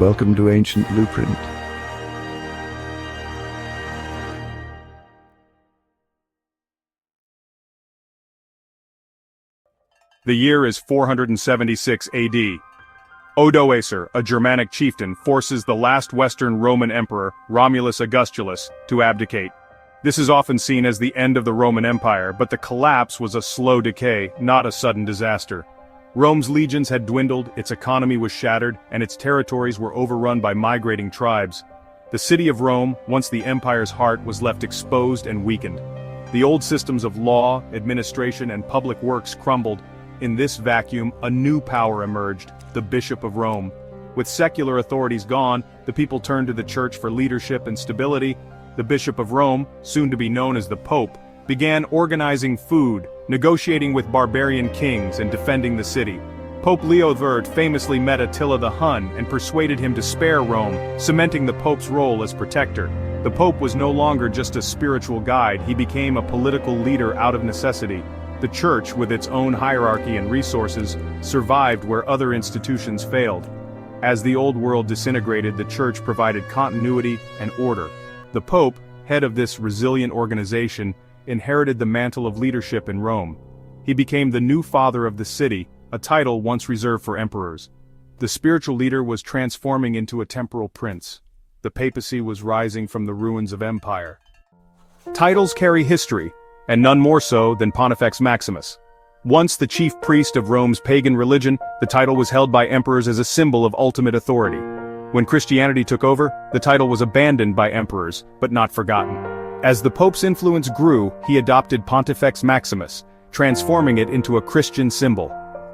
Welcome to Ancient Blueprint. The year is 476 AD. Odoacer, a Germanic chieftain, forces the last Western Roman emperor, Romulus Augustulus, to abdicate. This is often seen as the end of the Roman Empire, but the collapse was a slow decay, not a sudden disaster. Rome's legions had dwindled, its economy was shattered, and its territories were overrun by migrating tribes. The city of Rome, once the empire's heart, was left exposed and weakened. The old systems of law, administration, and public works crumbled. In this vacuum, a new power emerged, the Bishop of Rome. With secular authorities gone, the people turned to the church for leadership and stability. The Bishop of Rome, soon to be known as the Pope, began organizing food, negotiating with barbarian kings, and defending the city. Pope Leo III famously met Attila the Hun and persuaded him to spare Rome, cementing the Pope's role as protector. The Pope was no longer just a spiritual guide, he became a political leader out of necessity. The Church, with its own hierarchy and resources, survived where other institutions failed. As the old world disintegrated, the Church provided continuity and order. The Pope, head of this resilient organization, inherited the mantle of leadership in Rome. He became the new father of the city, a title once reserved for emperors. The spiritual leader was transforming into a temporal prince. The papacy was rising from the ruins of empire. Titles carry history, and none more so than Pontifex Maximus. Once the chief priest of Rome's pagan religion, the title was held by emperors as a symbol of ultimate authority. When Christianity took over, the title was abandoned by emperors, but not forgotten. As the Pope's influence grew, he adopted Pontifex Maximus, transforming it into a Christian symbol.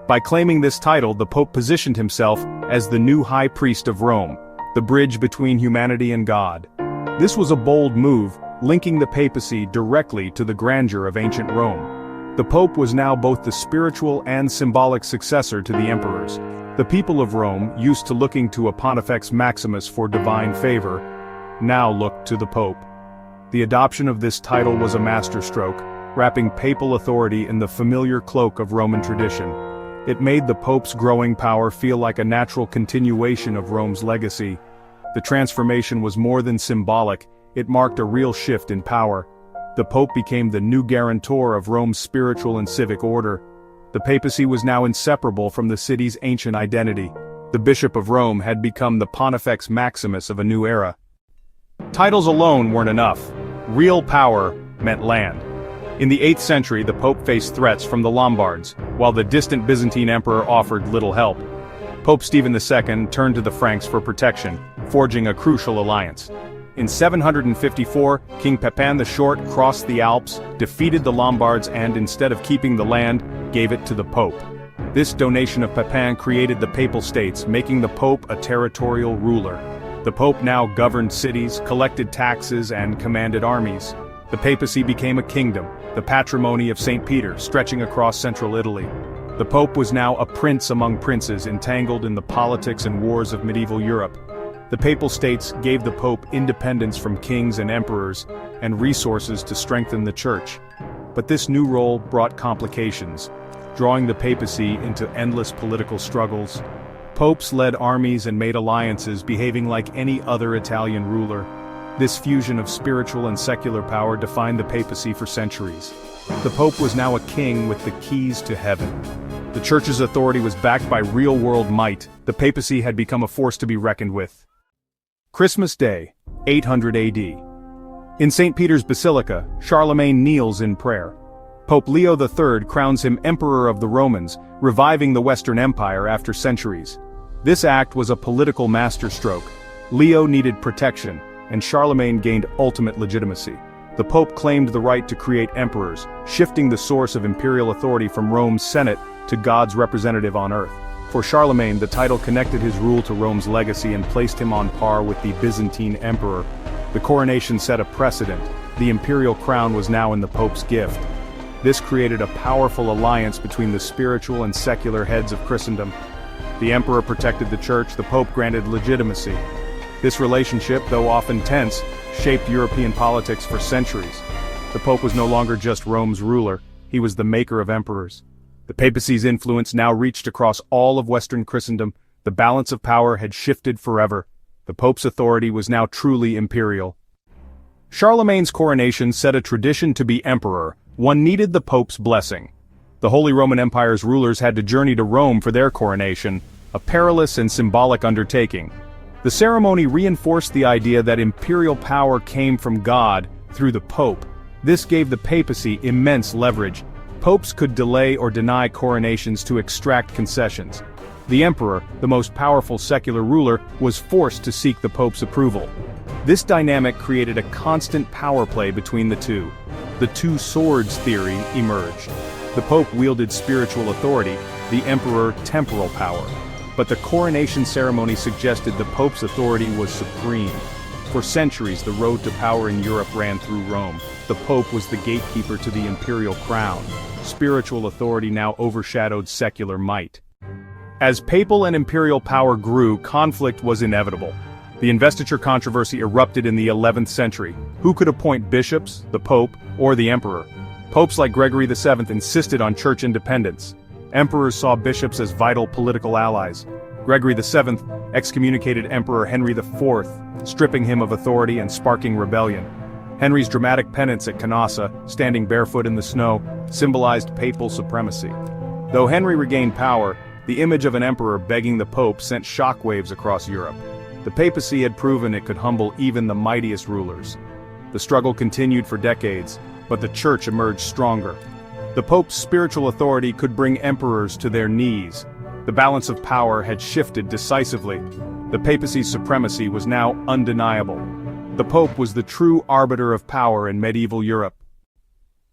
By claiming this title, the Pope positioned himself as the new High Priest of Rome, the bridge between humanity and God. This was a bold move, linking the papacy directly to the grandeur of ancient Rome. The Pope was now both the spiritual and symbolic successor to the emperors. The people of Rome, used to looking to a Pontifex Maximus for divine favor, now looked to the Pope. The adoption of this title was a masterstroke, wrapping papal authority in the familiar cloak of Roman tradition. It made the Pope's growing power feel like a natural continuation of Rome's legacy. The transformation was more than symbolic, it marked a real shift in power. The Pope became the new guarantor of Rome's spiritual and civic order. The papacy was now inseparable from the city's ancient identity. The Bishop of Rome had become the Pontifex Maximus of a new era. Titles alone weren't enough. Real power meant land. In the 8th century, the Pope faced threats from the Lombards, while the distant Byzantine emperor offered little help. Pope Stephen II turned to the Franks for protection, forging a crucial alliance. In 754, King Pepin the Short crossed the Alps, defeated the Lombards, and instead of keeping the land, gave it to the Pope. This donation of Pepin created the Papal States, making the Pope a territorial ruler. The Pope now governed cities, collected taxes, and commanded armies. The papacy became a kingdom, the patrimony of St. Peter, stretching across central Italy. The Pope was now a prince among princes, entangled in the politics and wars of medieval Europe. The Papal States gave the Pope independence from kings and emperors, and resources to strengthen the Church. But this new role brought complications, drawing the papacy into endless political struggles. Popes led armies and made alliances, behaving like any other Italian ruler. This fusion of spiritual and secular power defined the papacy for centuries. The Pope was now a king with the keys to heaven. The Church's authority was backed by real-world might. The papacy had become a force to be reckoned with. Christmas Day, 800 AD. In St. Peter's Basilica, Charlemagne kneels in prayer. Pope Leo III crowns him Emperor of the Romans, reviving the Western Empire after centuries. This act was a political masterstroke. Leo needed protection, and Charlemagne gained ultimate legitimacy. The Pope claimed the right to create emperors, shifting the source of imperial authority from Rome's Senate to God's representative on earth. For Charlemagne, the title connected his rule to Rome's legacy and placed him on par with the Byzantine emperor. The coronation set a precedent. The imperial crown was now in the Pope's gift. This created a powerful alliance between the spiritual and secular heads of Christendom. The emperor protected the Church, the Pope granted legitimacy. This relationship, though often tense, shaped European politics for centuries. The Pope was no longer just Rome's ruler, he was the maker of emperors. The papacy's influence now reached across all of Western Christendom. The balance of power had shifted forever. The Pope's authority was now truly imperial. Charlemagne's coronation set a tradition to be emperor. One needed the Pope's blessing. The Holy Roman Empire's rulers had to journey to Rome for their coronation, a perilous and symbolic undertaking. The ceremony reinforced the idea that imperial power came from God through the Pope. This gave the papacy immense leverage. Popes could delay or deny coronations to extract concessions. The emperor, the most powerful secular ruler, was forced to seek the Pope's approval. This dynamic created a constant power play between the two. The two swords theory emerged. The Pope wielded spiritual authority, the emperor temporal power. But the coronation ceremony suggested the Pope's authority was supreme. For centuries, the road to power in Europe ran through Rome. The Pope was the gatekeeper to the imperial crown. Spiritual authority now overshadowed secular might. As papal and imperial power grew, conflict was inevitable. The investiture controversy erupted in the 11th century. Who could appoint bishops, the Pope, or the emperor? Popes like Gregory VII insisted on church independence. Emperors saw bishops as vital political allies. Gregory VII excommunicated Emperor Henry IV, stripping him of authority and sparking rebellion. Henry's dramatic penance at Canossa, standing barefoot in the snow, symbolized papal supremacy. Though Henry regained power, the image of an emperor begging the Pope sent shockwaves across Europe. The papacy had proven it could humble even the mightiest rulers. The struggle continued for decades, but the Church emerged stronger. The Pope's spiritual authority could bring emperors to their knees. The balance of power had shifted decisively. The papacy's supremacy was now undeniable. The Pope was the true arbiter of power in medieval Europe.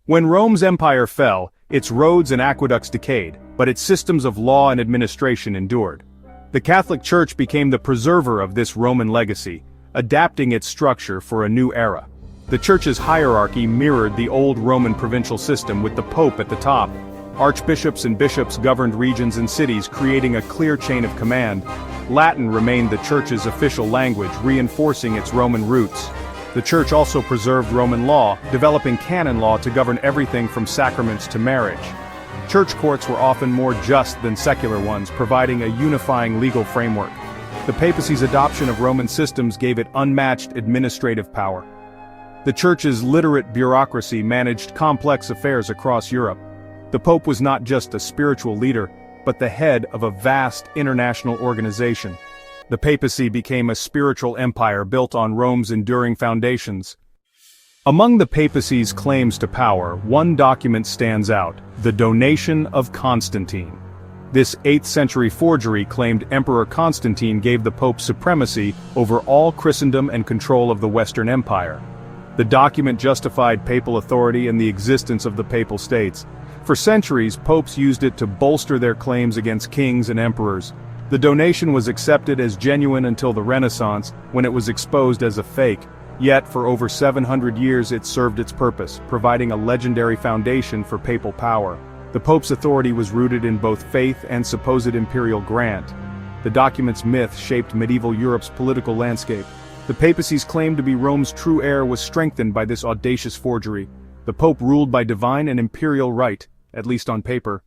When Rome's empire fell, its roads and aqueducts decayed, but its systems of law and administration endured. The Catholic Church became the preserver of this Roman legacy, adapting its structure for a new era. The Church's hierarchy mirrored the old Roman provincial system with the Pope at the top. Archbishops and bishops governed regions and cities, creating a clear chain of command. Latin remained the Church's official language, reinforcing its Roman roots. The Church also preserved Roman law, developing canon law to govern everything from sacraments to marriage. Church courts were often more just than secular ones, providing a unifying legal framework. The papacy's adoption of Roman systems gave it unmatched administrative power. The Church's literate bureaucracy managed complex affairs across Europe. The Pope was not just a spiritual leader, but the head of a vast international organization. The papacy became a spiritual empire built on Rome's enduring foundations. Among the papacy's claims to power, one document stands out: the Donation of Constantine. This 8th century forgery claimed Emperor Constantine gave the Pope supremacy over all Christendom and control of the Western Empire. The document justified papal authority and the existence of the Papal States. For centuries, popes used it to bolster their claims against kings and emperors. The donation was accepted as genuine until the Renaissance, when it was exposed as a fake. Yet, for over 700 years it served its purpose, providing a legendary foundation for papal power. The Pope's authority was rooted in both faith and supposed imperial grant. The document's myth shaped medieval Europe's political landscape. The papacy's claim to be Rome's true heir was strengthened by this audacious forgery. The Pope ruled by divine and imperial right, at least on paper.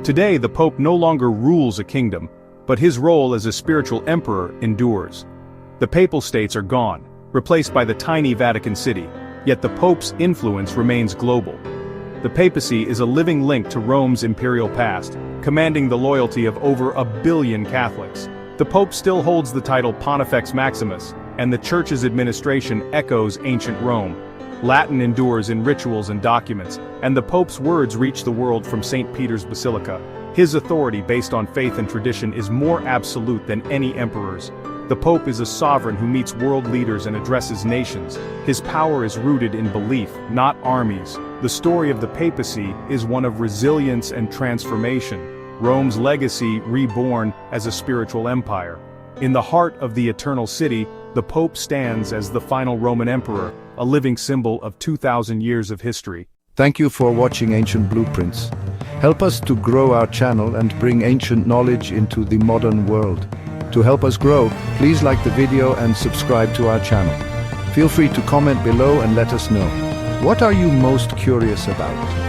Today, the Pope no longer rules a kingdom, but his role as a spiritual emperor endures. The Papal States are gone, replaced by the tiny Vatican City, yet the Pope's influence remains global. The papacy is a living link to Rome's imperial past, commanding the loyalty of over 1 billion Catholics. The Pope still holds the title Pontifex Maximus, and the Church's administration echoes ancient Rome. Latin endures in rituals and documents, and the Pope's words reach the world from St. Peter's Basilica. His authority based on faith and tradition is more absolute than any emperor's. The Pope is a sovereign who meets world leaders and addresses nations. His power is rooted in belief, not armies. The story of the papacy is one of resilience and transformation. Rome's legacy reborn as a spiritual empire. In the heart of the Eternal City, the Pope stands as the final Roman emperor, a living symbol of 2,000 years of history. Thank you for watching Ancient Blueprints. Help us to grow our channel and bring ancient knowledge into the modern world. To help us grow, please like the video and subscribe to our channel. Feel free to comment below and let us know. What are you most curious about?